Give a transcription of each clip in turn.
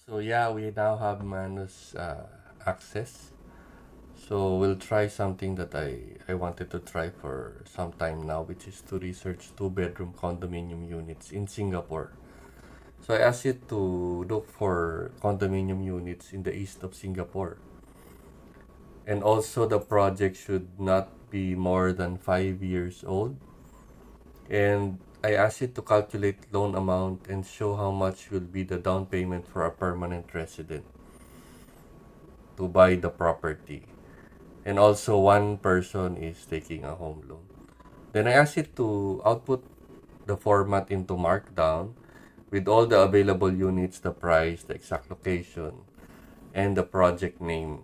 So yeah, we now have Manus access. So we'll try something that I wanted to try for some time now, which is to research two-bedroom condominium units in Singapore. So I asked it to look for condominium units in the east of Singapore. And also the project should not be more than 5 years old. And I asked it to calculate loan amount and show how much will be the down payment for a permanent resident to buy the property. And also one person is taking a home loan. Then I asked it to output the format into Markdown with all the available units, the price, the exact location, and the project name.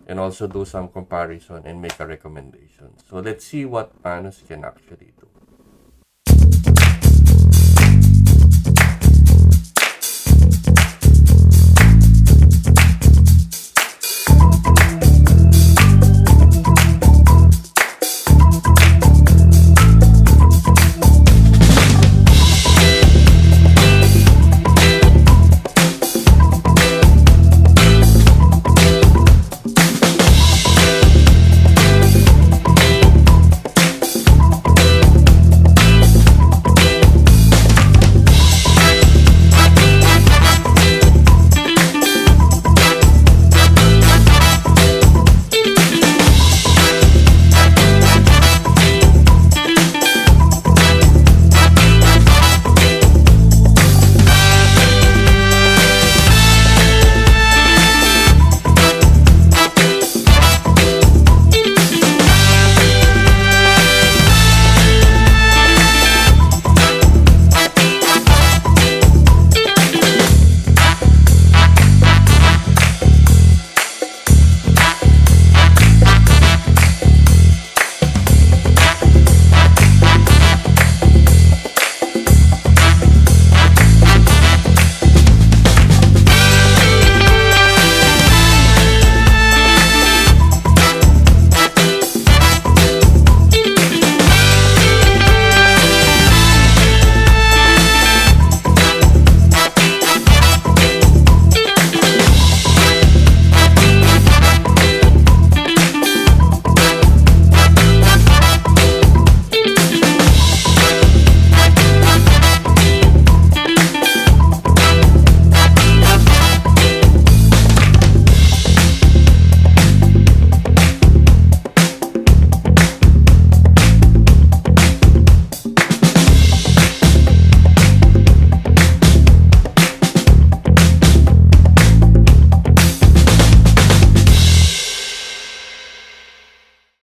And also do some comparison and make a recommendation. So let's see what Manus can actually do.